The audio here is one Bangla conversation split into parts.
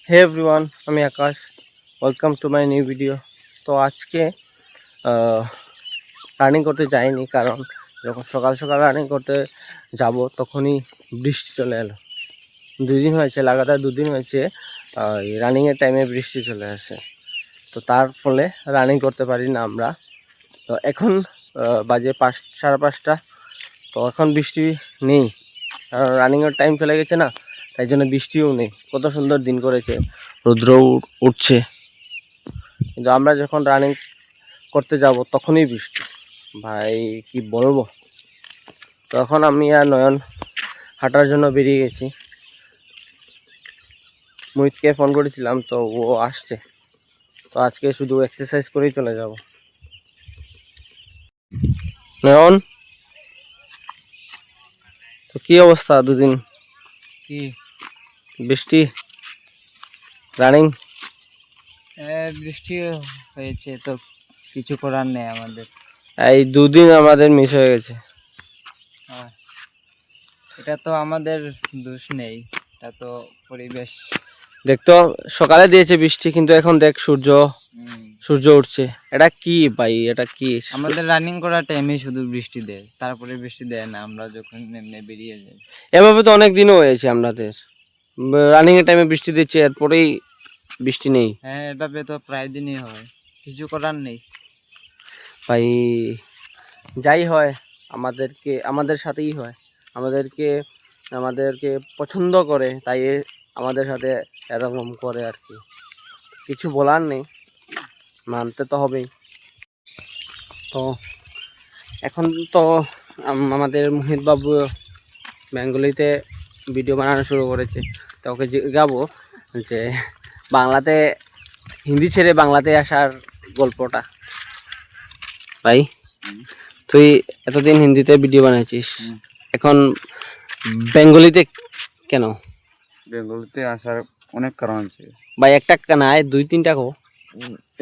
হে এভরিওয়ান, আমি Akash. Welcome to my new video. তো আজকে রানিং করতে যাইনি, কারণ যখন সকাল সকাল রানিং করতে যাব তখনই বৃষ্টি চলে এলো। 2 দিন হয়েছে, লাগাতার 2 দিন হয়েছে রানিংয়ের টাইমে বৃষ্টি চলে আসে। তো তার ফলে রানিং করতে পারি না আমরা। তো এখন বাজে 5:30। তো এখন বৃষ্টি নেই, কারণ রানিংয়ের টাইম চলে গেছে না, তাই জন্য বৃষ্টিও নেই। কত সুন্দর দিন করেছে, রৌদ্র উঠছে, কিন্তু আমরা যখন রানিং করতে যাব তখনই বৃষ্টি। ভাই কি বলবো। তখন আমি আর নয়ন হাঁটার জন্য বেরিয়ে গেছি। মোহিতকে ফোন করেছিলাম, তো ও আসছে। তো আজকে শুধু এক্সারসাইজ করেই চলে যাব। নয়ন, তো কি অবস্থা? 2 দিন কি বৃষ্টি, রানিং। বৃষ্টি হয়েছে তো কিছু করার নেই আমাদের। এই 2 দিন আমাদের মিস হয়ে গেছে। এটা তো আমাদের দোষ নেই, এটা তো পরিবেশ। দেখতো সকালে দিয়েছে বৃষ্টি, কিন্তু এখন দেখ সূর্য উঠছে। এটা কি ভাই, এটা কি? আমাদের রানিং করার টাইমে শুধু বৃষ্টি দেয়, তারপরে বৃষ্টি দেয় না, আমরা যখন এমনি বেরিয়ে যাই। এভাবে তো অনেক দিনও হয়েছে আমাদের, রানিং এর টাইমে বৃষ্টি দিচ্ছে, এরপরেই বৃষ্টি নেই। হ্যাঁ, এভাবে তো প্রায় দিনই হয়, কিছু করার নেই ভাই যাই হয়, আমাদের সাথেই হয়। আমাদেরকে আমাদেরকে পছন্দ করে, তাই আমাদের সাথে এরকম করে আর কি। কিছু বলার নেই, মানতে তো হবেই। তো এখন তো আমাদের মোহিত বাবু বেঙ্গলিতে ভিডিও বানানো শুরু করেছে। তো ওকে জিজ্ঞাবো যে বাংলাতে, হিন্দি ছেড়ে বাংলাতে আসার গল্পটা। ভাই তুই এতদিন হিন্দিতে ভিডিও বানাইছিস, এখন বেঙ্গলিতে কেন? বেঙ্গলিতে আসার অনেক কারণ আছে ভাই, একটা না, 2-3টা কো।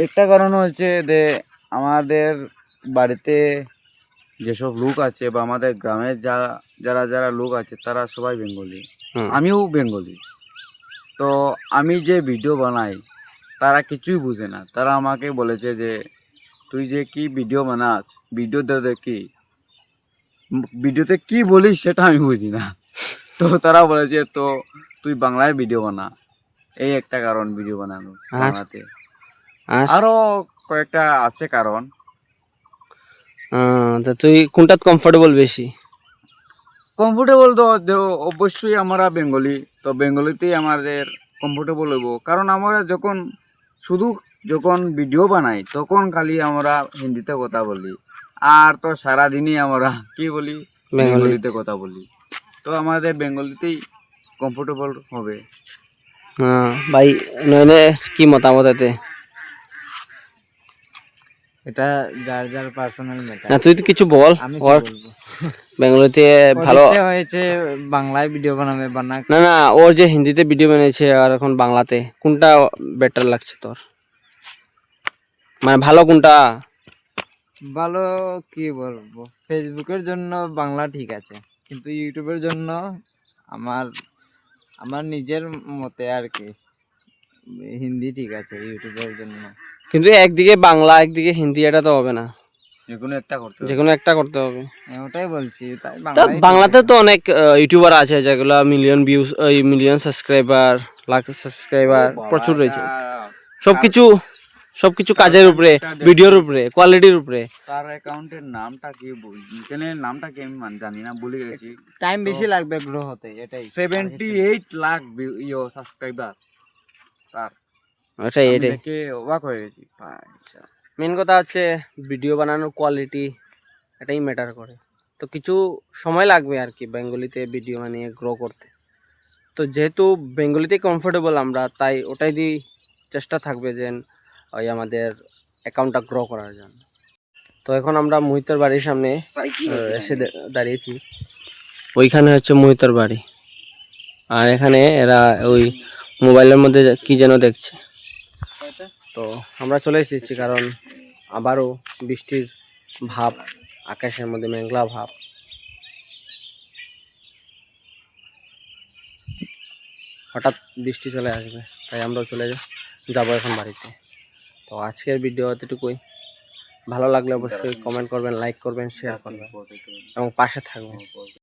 একটা কারণ হচ্ছে যে আমাদের বাড়িতে যেসব লোক আছে বা আমাদের গ্রামের যারা যারা লোক আছে তারা সবাই বেঙ্গলি, আমিও বেঙ্গলি। তো আমি যে ভিডিও বানাই তারা কিছুই বুঝে না। তারা আমাকে বলেছে যে তুই যে কি ভিডিও বানাস, ভিডিওতে কি বলিস সেটা আমি বুঝি না। তো তারা বলেছে তো তুই বাংলায় ভিডিও বানা। এই একটা কারণ ভিডিও বানানো বাংলাতে। আরো কয়েকটা আছে কারণ। তো তুই কোনটাত কমফোর্টেবল বেশি? কমফোর্টেবল তো অবশ্যই আমরা বেঙ্গলি, তো বেঙ্গলিতেই আমাদের কমফোর্টেবল হইব। কারণ আমরা যখন ভিডিও বানাই তখন খালি আমরা হিন্দিতে কথা বলি, আর তো সারাদিনই আমরা কি বলি, বেঙ্গলিতে কথা বলি। তো আমাদের বেঙ্গলিতেই কমফোর্টেবল হবে। ভাই নইলে কি মতামত এতে? এটা যার যার পার্সোনাল ম্যাটার। না তুই তো কিছু বল। আমি কি বলবো? বেঙ্গলিতে ভালো হয়েছে, বাংলায় ভিডিও বানাক। না, ওর যে হিন্দিতে ভিডিও বানিয়েছে আর এখন বাংলাতে, কোনটা বেটার লাগছে তোর? মানে ভালো কোনটা? ভালো কি বলবো, ফেসবুকের জন্য বাংলা ঠিক আছে, কিন্তু ইউটিউবের জন্য আমার আমার নিজের মতে আর কি হিন্দি ঠিক আছে ইউটিউবের জন্য। কিন্তু একদিকে বাংলা একদিকে হিন্দি, এটা তো হবে না, যেকোনো একটা করতে হবে। ওটাই বলছি, তাই বাংলাতে তো অনেক ইউটিউবার আছে যেগুলো million views, million subscriber, lakh subscriber প্রচুর রয়েছে। সবকিছু কাজের উপরে, ভিডিওর উপরে, কোয়ালিটির উপরে। তার অ্যাকাউন্টের নামটা কি, চ্যানেলের নামটা কি আমি জানি না, ভুলে গেছি। টাইম বেশি লাগবে গ্রো হতে, এটাই 78 লাখ সাবস্ক্রাইবার তার। এটাই দেখে অবাক হয়ে গেছি। মেন কথা হচ্ছে ভিডিও বানানোর কোয়ালিটি, এটাই ম্যাটার করে। তো কিছু সময় লাগবে আর কি বেঙ্গলিতে ভিডিও বানিয়ে গ্রো করতে। তো যেহেতু বেঙ্গলিতে কমফোর্টেবল আমরা, তাই ওটাই দিয়ে চেষ্টা থাকবে যে ওই আমাদের অ্যাকাউন্টটা গ্রো করার জন্য। তো এখন আমরা মোহিতের বাড়ির সামনে এসে দাঁড়িয়েছি। ওইখানে হচ্ছে মোহিতের বাড়ি, আর এখানে এরা ওই মোবাইলের মধ্যে কি যেন দেখছে। তো আমরা চলে এসেছি, কারণ আবারও বৃষ্টির ভাব, আকাশের মধ্যে মেঘলা ভাব। হঠাৎ বৃষ্টি চলে আসবে। তাই আমরাও চলে যাবো এখন বাড়িতে। তো আজকের ভিডিও এতটুকুই। ভালো লাগলে অবশ্যই কমেন্ট করবেন, লাইক করবেন, শেয়ার করবেন এবং পাশে থাকবেন।